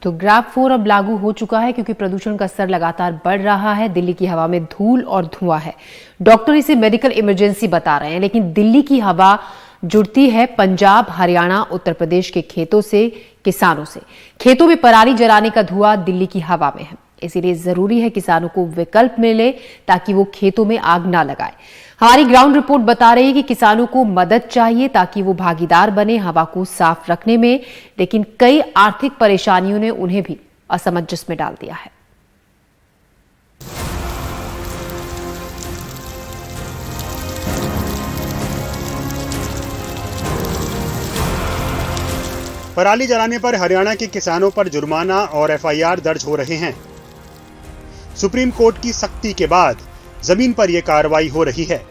तो ग्रैप 4 अब लागू हो चुका है क्योंकि प्रदूषण का स्तर लगातार बढ़ रहा है। दिल्ली की हवा में धूल और धुआं है। डॉक्टर इसे मेडिकल इमरजेंसी बता रहे हैं, लेकिन दिल्ली की हवा जुड़ती है पंजाब, हरियाणा, उत्तर प्रदेश के खेतों से, किसानों से। खेतों में पराली जलाने का धुआं दिल्ली की हवा में है, इसीलिए जरूरी है किसानों को विकल्प मिले ताकि वो खेतों में आग ना लगाए। हमारी ग्राउंड रिपोर्ट बता रही है कि किसानों को मदद चाहिए ताकि वो भागीदार बने हवा को साफ रखने में, लेकिन कई आर्थिक परेशानियों ने उन्हें भी असमंजस में डाल दिया है। पराली जलाने पर हरियाणा के किसानों पर जुर्माना और एफआईआर दर्ज हो रहे हैं। सुप्रीम कोर्ट की सख्ती के बाद जमीन पर यह कार्रवाई हो रही है।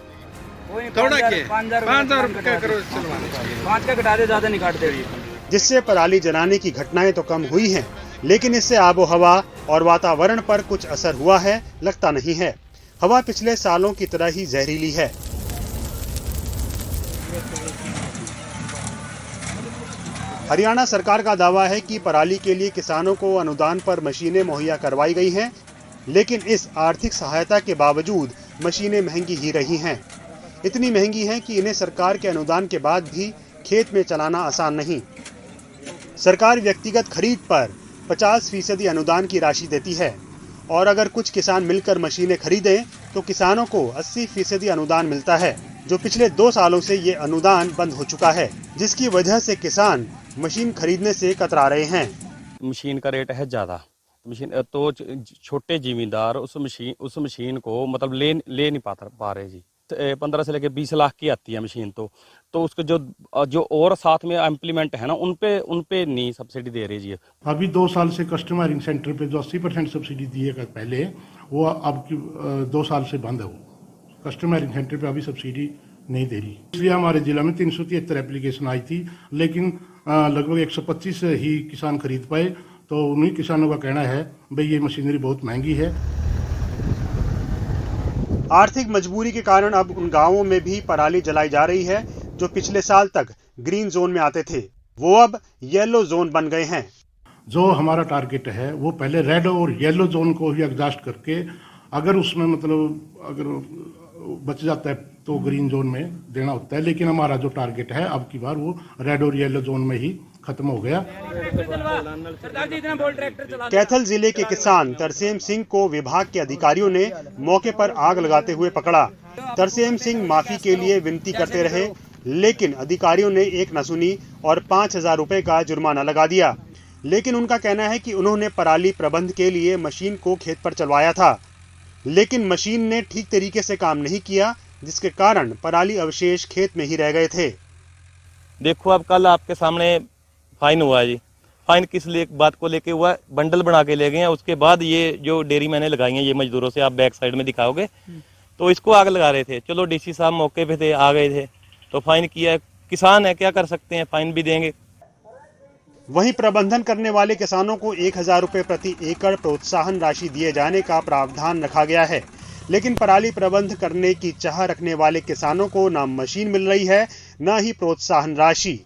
जिससे पराली जलाने की घटनाएं तो कम हुई हैं, लेकिन इससे आबोहवा और वातावरण पर कुछ असर हुआ है लगता नहीं है। हवा पिछले सालों की तरह ही जहरीली है। हरियाणा सरकार का दावा है कि पराली के लिए किसानों को अनुदान पर मशीनें मुहैया करवाई गई हैं, लेकिन इस आर्थिक सहायता के बावजूद मशीनें महंगी ही रही हैं। इतनी महंगी हैं कि इन्हें सरकार के अनुदान के बाद भी खेत में चलाना आसान नहीं। सरकार व्यक्तिगत खरीद पर 50% अनुदान की राशि देती है और अगर कुछ किसान मिलकर मशीनें खरीदें तो किसानों को 80% अनुदान मिलता है, जो पिछले 2 सालों से ये अनुदान बंद हो चुका है, जिसकी वजह से किसान मशीन खरीदने से कतरा रहे हैं। मशीन का रेट है ज़्यादा, मशीन तो छोटे जिम्मेदार उस मशीन को मतलब ले नहीं पा रहे जी। 15 से लेकर 20 लाख की आती है मशीन, तो उसको जो और साथ में इम्प्लीमेंट है ना, उन पे नहीं सब्सिडी दे रही जी। अभी 2 साल से कस्टमर सेंटर पे जो 80% सब्सिडी दिएगा पहले, वो अब 2 साल से बंद है। वो कस्टमर सेंटर पे अभी सब्सिडी नहीं दे रही, इसलिए हमारे जिला में 373 एप्लीकेशन आई थी, लेकिन लगभग 125 ही किसान खरीद पाए। तो उन्हीं किसानों का कहना है भाई ये मशीनरी बहुत महंगी है। आर्थिक मजबूरी के कारण अब उन गांवों में भी पराली जलाई जा रही है जो पिछले साल तक ग्रीन जोन में आते थे, वो अब येलो जोन बन गए हैं। जो हमारा टारगेट है वो पहले रेड और येलो जोन को ही एडजस्ट करके, अगर उसमें मतलब अगर बच जाता है तो ग्रीन जोन में देना होता है, लेकिन हमारा जो टारगेट है अब की बार वो रेड और येलो जोन में ही खत्म हो गया। कैथल जिले के किसान तरसेम सिंह को विभाग के अधिकारियों ने मौके पर आग लगाते हुए पकड़ा। तरसेम सिंह माफी के लिए विनती करते रहे, लेकिन अधिकारियों ने एक न सुनी और 5,000 रुपए का जुर्माना लगा दिया। लेकिन उनका कहना है कि उन्होंने पराली प्रबंध के लिए मशीन को खेत पर चलवाया था, लेकिन मशीन ने ठीक तरीके से काम नहीं किया, जिसके कारण पराली अवशेष खेत में ही रह गए थे। देखो अब कल आपके सामने फाइन हुआ है जी। फाइन किस बात को लेके हुआ, बंडल बना के ले गए हैं। उसके बाद ये जो डेयरी मैंने लगाई है ये मजदूरों से, आप बैक साइड में दिखाओगे, तो इसको आग लगा रहे थे। चलो डीसी साहब मौके पे थे, आ गए थे, तो फाइन किया। किसान है, क्या कर सकते हैं, फाइन भी देंगे। वहीं प्रबंधन करने वाले किसानों को 1,000 रुपए प्रति एकड़ प्रोत्साहन राशि दिए जाने का प्रावधान रखा गया है, लेकिन पराली प्रबंध करने की चाह रखने वाले किसानों को न मशीन मिल रही है, न ही प्रोत्साहन राशि।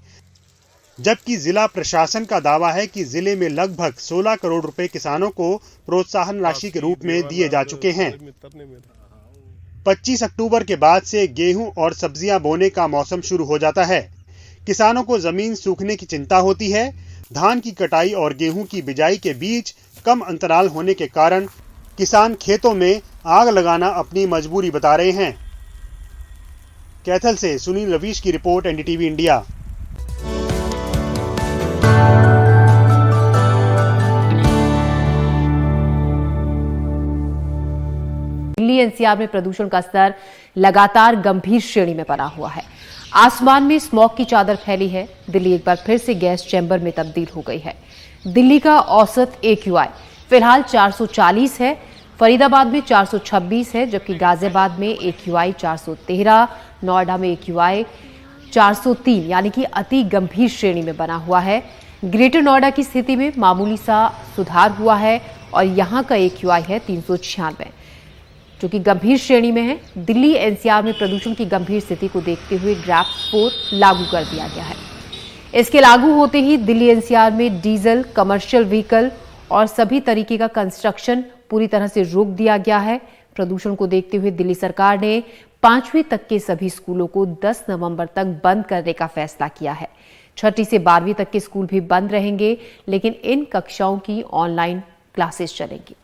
जबकि जिला प्रशासन का दावा है कि जिले में लगभग 16 करोड़ रुपए किसानों को प्रोत्साहन राशि के रूप में दिए जा चुके हैं। 25 अक्टूबर के बाद से गेहूं और सब्जियां बोने का मौसम शुरू हो जाता है। किसानों को जमीन सूखने की चिंता होती है। धान की कटाई और गेहूं की बिजाई के बीच कम अंतराल होने के कारण किसान खेतों में आग लगाना अपनी मजबूरी बता रहे हैं। कैथल से सुनील रवीश की report, NDTV India. Delhi NCR में प्रदूषण का स्तर लगातार गंभीर श्रेणी में बना हुआ है। आसमान में स्मॉग की चादर फैली है। दिल्ली एक बार फिर से गैस चैंबर में तब्दील हो गई है। दिल्ली का औसत AQI फिलहाल 440 है, फरीदाबाद में 426 है, जबकि गाजियाबाद में AQI 413, नोएडा में AQI 403 यानी कि अति गंभीर श्रेणी में बना हुआ है। ग्रेटर नोएडा की स्थिति में मामूली सा सुधार हुआ है और यहां का AQI है 396, जो कि गंभीर श्रेणी में है। दिल्ली एनसीआर में प्रदूषण की गंभीर स्थिति को देखते हुए ग्रैप 4 लागू कर दिया गया है। इसके लागू होते ही दिल्ली एनसीआर में डीजल, कमर्शियल व्हीकल और सभी तरीके का कंस्ट्रक्शन पूरी तरह से रोक दिया गया है। प्रदूषण को देखते हुए दिल्ली सरकार ने 5वीं तक के सभी स्कूलों को 10 नवंबर तक बंद करने का फैसला किया है। 6ठी से 12वीं तक के स्कूल भी बंद रहेंगे, लेकिन इन कक्षाओं की ऑनलाइन क्लासेस चलेंगी।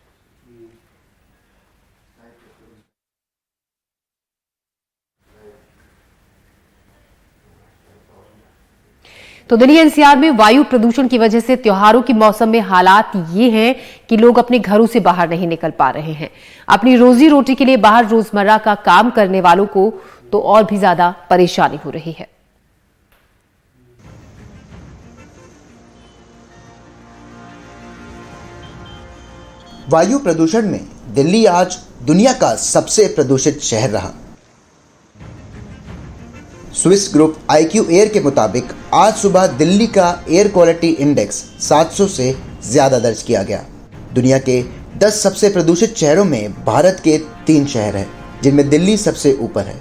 तो दिल्ली एनसीआर में वायु प्रदूषण की वजह से त्योहारों के मौसम में हालात ये हैं कि लोग अपने घरों से बाहर नहीं निकल पा रहे हैं। अपनी रोजी रोटी के लिए बाहर रोजमर्रा का काम करने वालों को तो और भी ज्यादा परेशानी हो रही है। वायु प्रदूषण में दिल्ली आज दुनिया का सबसे प्रदूषित शहर रहा। स्विस ग्रुप IQ एयर के मुताबिक आज सुबह दिल्ली का एयर क्वालिटी इंडेक्स 700 से ज़्यादा दर्ज किया गया। दुनिया के 10 सबसे प्रदूषित शहरों में भारत के 3 शहर हैं, जिनमें दिल्ली सबसे ऊपर है।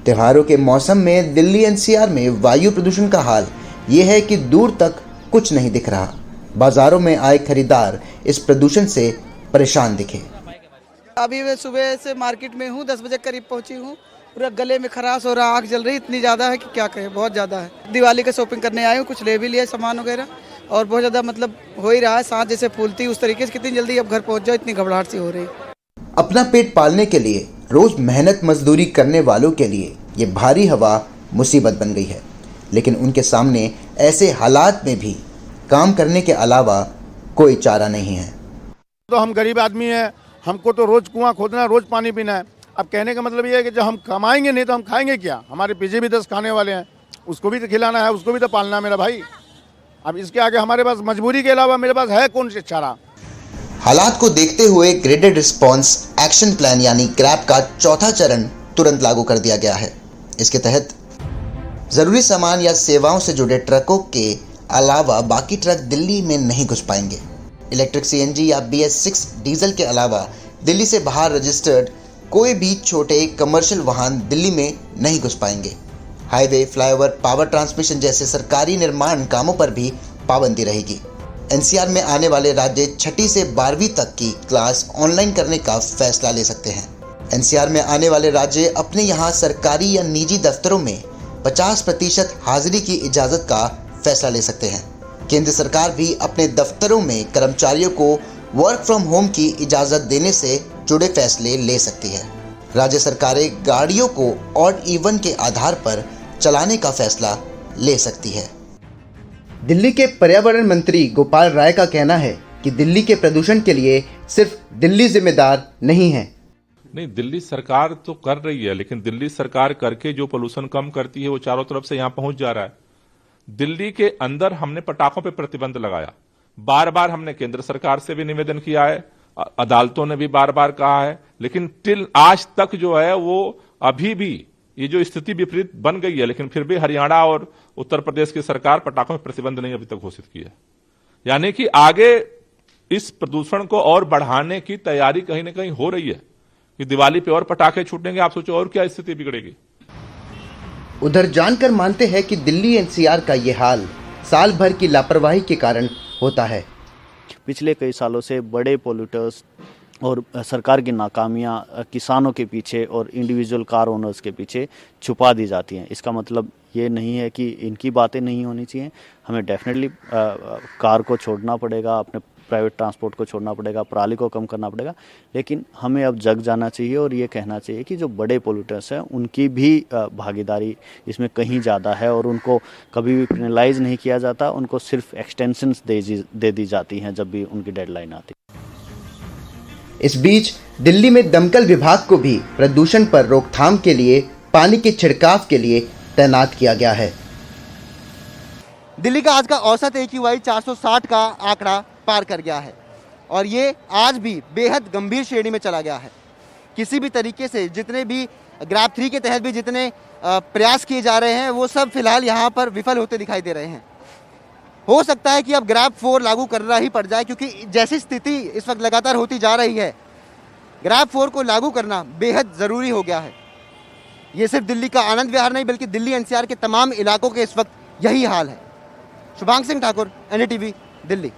त्योहारों के मौसम में दिल्ली NCR में वायु प्रदूषण का हाल ये है कि दूर तक कुछ नहीं दिख रहा। बाजारों में आए खरीदार इस प्रदूषण से परेशान दिखे। अभी मैं सुबह से मार्केट में हूँ, 10 बजे करीब पहुँची हूँ। पूरा गले में खराश हो रहा, आँख जल रही, इतनी ज़्यादा है कि क्या कहें, बहुत ज़्यादा है। दिवाली का शॉपिंग करने आए हूँ, कुछ ले भी लिया सामान वगैरह, और बहुत ज़्यादा मतलब हो ही रहा है। सांस जैसे फूलती उस तरीके से, कितनी जल्दी अब घर पहुँच जाओ, इतनी घबराहट सी हो रही। अपना पेट पालने के लिए रोज मेहनत मजदूरी करने वालों के लिए ये भारी हवा मुसीबत बन गई है, लेकिन उनके सामने ऐसे हालात में भी काम करने के अलावा कोई चारा नहीं है। तो हम गरीब आदमी हैं, हमको तो रोज कुआं खोदना, रोज पानी पीना है। अब कहने का मतलब ये है कि जब हम कमाएंगे नहीं तो हम खाएंगे क्या? हमारे पीछे भी 10 खाने वाले हैं, उसको भी तो खिलाना है, उसको भी तो पालना है मेरा भाई। अब इसके आगे हमारे पास मजबूरी के अलावा मेरे पास है कौन सी चारा? हालात को देखते हुए ग्रेडेड रिस्पॉन्स एक्शन प्लान यानी ग्रैप का चौथा चरण तुरंत लागू कर दिया गया है। इसके तहत जरूरी सामान या सेवाओं से जुड़े ट्रकों के अलावा बाकी ट्रक दिल्ली में नहीं घुस पाएंगे। इलेक्ट्रिक CNG या BS6 डीजल के अलावा दिल्ली से बाहर रजिस्टर्ड कोई भी छोटे कमर्शियल वाहन दिल्ली में नहीं घुस पाएंगे। हाईवे, फ्लाईओवर, पावर ट्रांसमिशन जैसे सरकारी निर्माण कामों पर भी पाबंदी रहेगी। NCR में आने वाले राज्य 6ठी से 12वीं तक की क्लास ऑनलाइन करने का फैसला ले सकते हैं। NCR में आने वाले राज्य अपने यहाँ सरकारी या निजी दफ्तरों में 50% हाजिरी की इजाज़त का फैसला ले सकते हैं। केंद्र सरकार भी अपने दफ्तरों में कर्मचारियों को वर्क फ्रॉम होम की इजाज़त देने से जुड़े फैसले ले सकती है। राज्य सरकारें गाड़ियों को ऑड इवन के आधार पर चलाने का फैसला ले सकती है। दिल्ली के पर्यावरण मंत्री गोपाल राय का कहना है कि दिल्ली के प्रदूषण के लिए सिर्फ दिल्ली जिम्मेदार नहीं है। नहीं, दिल्ली सरकार तो कर रही है, लेकिन दिल्ली सरकार करके जो पोल्यूशन कम करती है वो चारों तरफ से यहाँ पहुंच जा रहा है। दिल्ली के अंदर हमने पटाखों पे प्रतिबंध लगाया, बार बार हमने केंद्र सरकार से भी निवेदन किया है, अदालतों ने भी बार बार कहा है, लेकिन टिल आज तक जो है वो अभी भी ये जो स्थिति विपरीत बन गई है, लेकिन फिर भी हरियाणा और उत्तर प्रदेश की सरकार पटाखों पर प्रतिबंध नहीं अभी तक घोषित की है। यानी कि आगे इस प्रदूषण को और बढ़ाने की तैयारी कहीं ना कहीं हो रही है कि दिवाली पे और पटाखे छूटेंगे। आप सोचो और क्या स्थिति बिगड़ेगी। उधर जानकर मानते हैं कि दिल्ली NCR का ये हाल साल भर की लापरवाही के कारण होता है। पिछले कई सालों से बड़े पोल्यूटर्स और सरकार की नाकामियां किसानों के पीछे और इंडिविजुअल कार ओनर्स के पीछे छुपा दी जाती हैं। इसका मतलब ये नहीं है कि इनकी बातें नहीं होनी चाहिए। हमें डेफिनेटली कार को छोड़ना पड़ेगा, अपने प्राइवेट ट्रांसपोर्ट को छोड़ना पड़ेगा, पराली को कम करना पड़ेगा, लेकिन हमें अब जग जाना चाहिए और ये कहना चाहिए कि जो बड़े पोल्यूटर्स हैं उनकी भी भागीदारी इसमें कहीं ज़्यादा है और उनको कभी भी पेनलाइज नहीं किया जाता, उनको सिर्फ एक्सटेंशंस दे दी जाती हैं जब भी उनकी डेडलाइन आती है। इस बीच दिल्ली में दमकल विभाग को भी प्रदूषण पर रोकथाम के लिए पानी के छिड़काव के लिए तैनात किया गया है। दिल्ली का आज का औसत AQI 460 का आंकड़ा पार कर गया है और ये आज भी बेहद गंभीर श्रेणी में चला गया है। किसी भी तरीके से जितने भी ग्रैप 3 के तहत भी जितने प्रयास किए जा रहे हैं वो सब फिलहाल यहाँ पर विफल होते दिखाई दे रहे हैं। हो सकता है कि अब ग्रैप 4 लागू करना ही पड़ जाए, क्योंकि जैसी स्थिति इस वक्त लगातार होती जा रही है, ग्रैप 4 को लागू करना बेहद ज़रूरी हो गया है। ये सिर्फ दिल्ली का आनंद विहार नहीं बल्कि दिल्ली NCR के तमाम इलाकों के इस वक्त यही हाल है। शुभांग सिंह ठाकुर, NDTV, दिल्ली।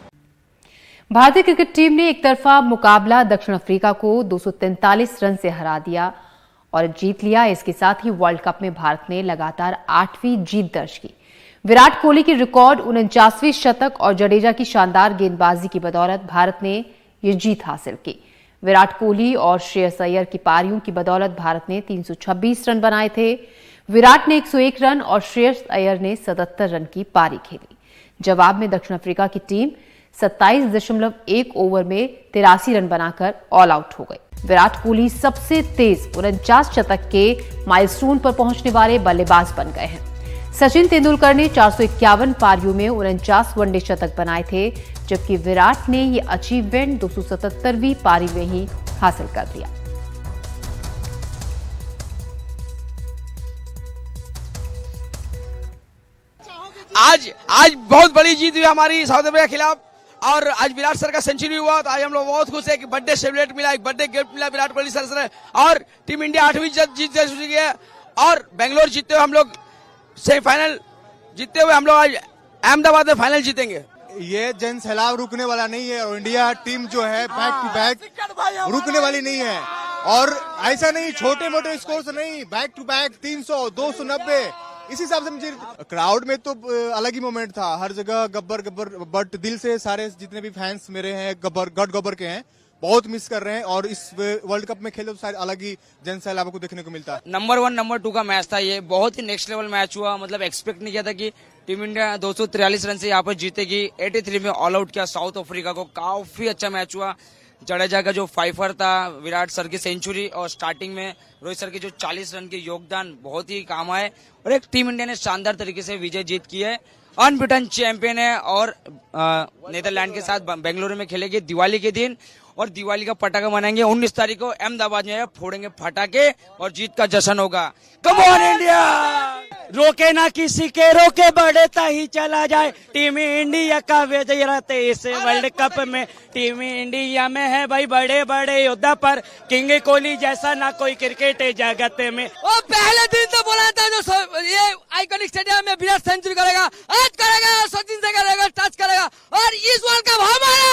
भारतीय क्रिकेट टीम ने एक तरफा मुकाबला दक्षिण अफ्रीका को 243 रन से हरा दिया और जीत लिया। इसके साथ ही वर्ल्ड कप में भारत ने लगातार 8वीं जीत दर्ज की। विराट कोहली की रिकॉर्ड 49वीं शतक और जडेजा की शानदार गेंदबाजी की बदौलत भारत ने ये जीत हासिल की। विराट कोहली और श्रेयस अय्यर की पारियों की बदौलत भारत ने 326 रन बनाए थे। विराट ने 101 रन और श्रेयस अय्यर ने 77 रन की पारी खेली। जवाब में दक्षिण अफ्रीका की टीम 27.1 ओवर में 83 रन बनाकर ऑल आउट हो गई। विराट कोहली सबसे तेज 49 शतक के माइलस्टोन पर पहुंचने वाले बल्लेबाज बन गए हैं। सचिन तेंदुलकर ने 451 पारियों में 49 वनडे शतक बनाए थे, जबकि विराट ने यह अचीवमेंट 277वीं पारी में ही हासिल कर लिया। आज बहुत बड़ी जीत हुई हमारी साउथ अफ्रीका के खिलाफ और आज विराट सर का सेंचुरी हुआ तो आज हम लोग बहुत खुश है कि बर्थडे सेलिब्रेट मिला, एक बर्थडे गिफ्ट मिला विराट कोहली सर से और टीम इंडिया 8वीं जीत जा चुकी है और बेंगलोर जीतते हुए हम लोग सेमीफाइनल जीतते हुए हम लोग आज अहमदाबाद में फाइनल जीतेंगे। ये जन सैलाब रुकने वाला नहीं है और इंडिया टीम जो है बैक टू बैक रुकने वाली नहीं है और ऐसा नहीं छोटे मोटे स्कोर से नहीं, बैक टू बैक 300, 290 इस हिसाब से मुझे क्राउड में तो अलग ही मोमेंट था। हर जगह गब्बर गब्बर, बट दिल से सारे जितने भी फैंस मेरे हैं गब्बर के हैं, बहुत मिस कर रहे हैं और इस वर्ल्ड कप में खेले तो शायद अलग ही जन सैलाब को देखने को मिलता है। नंबर 1 नंबर 2 का मैच था, ये बहुत ही नेक्स्ट लेवल मैच हुआ। मतलब एक्सपेक्ट नहीं किया था कि टीम इंडिया 243 रन से यहाँ पर जीतेगी। 83 में ऑल आउट किया साउथ अफ्रीका को। काफी अच्छा मैच हुआ। जडेजा का जो फाइफर था, विराट सर की सेंचुरी और स्टार्टिंग में रोहित सर के जो 40 रन के योगदान बहुत ही काम आए और एक टीम इंडिया ने शानदार तरीके से विजय जीत की है। अनबिटन चैंपियन है और नीदरलैंड के साथ बेंगलुरु में खेलेगी दिवाली के दिन और दिवाली का पटाखा मनाएंगे 19 तारीख को अहमदाबाद में फोड़ेंगे पटाखे और जीत का जश्न होगा। कम ऑन इंडिया, रोके ना किसी के रोके बढ़ता ही चला जाए। टीम इंडिया का विजय रहते इस वर्ल्ड कप में। टीम इंडिया में है भाई बड़े बड़े योद्धा पर किंग कोहली जैसा ना कोई क्रिकेट जगत में। और पहले दिन तो बोला था जो ये आइकॉनिक स्टेडियम में विराट सेंचुरी करेगा, आज करेगा, सचिन से करेगा, टच करेगा और इस वर्ल्ड कप हमारा।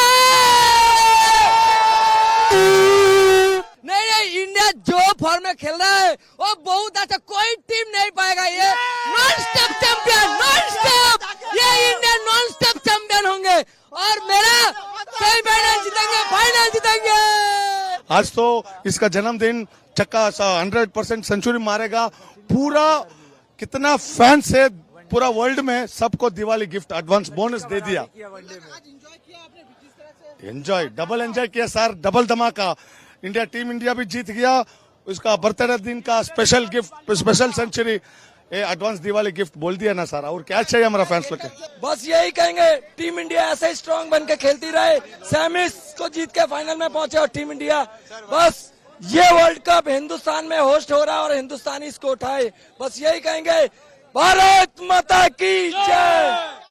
नहीं, इंडिया जो फॉर्म में खेल रहा है वो बहुत अच्छा, कोई टीम नहीं पाएगा। ये non stop champion, non stop, ये इंडिया नॉन स्टॉप चैंपियन होंगे और मेरा सेमीफाइनल जीतेंगे, फाइनल जीतेंगे। आज तो इसका जन्मदिन, चक्का 100% सेंचुरी मारेगा। पूरा कितना फैंस है पूरा वर्ल्ड में, सबको दिवाली गिफ्ट एडवांस बोनस दे दिया। एंजॉय, डबल एंजॉय किया सर, डबल धमाका। इंडिया टीम इंडिया भी जीत गया, उसका बर्थडे दिन का special gift, special century, advance Diwali gift बोल दिया ना सर। और क्या चाहिए हमारा फैंस लोग के? बस यही कहेंगे, टीम इंडिया ऐसे ही स्ट्रांग बन के खेलती रहे, सेमीज को जीत के फाइनल में पहुंचे और टीम इंडिया बस ये वर्ल्ड कप हिंदुस्तान में होस्ट हो रहा है और हिंदुस्तानी इसको उठाए। बस यही कहेंगे, भारत माता की जय।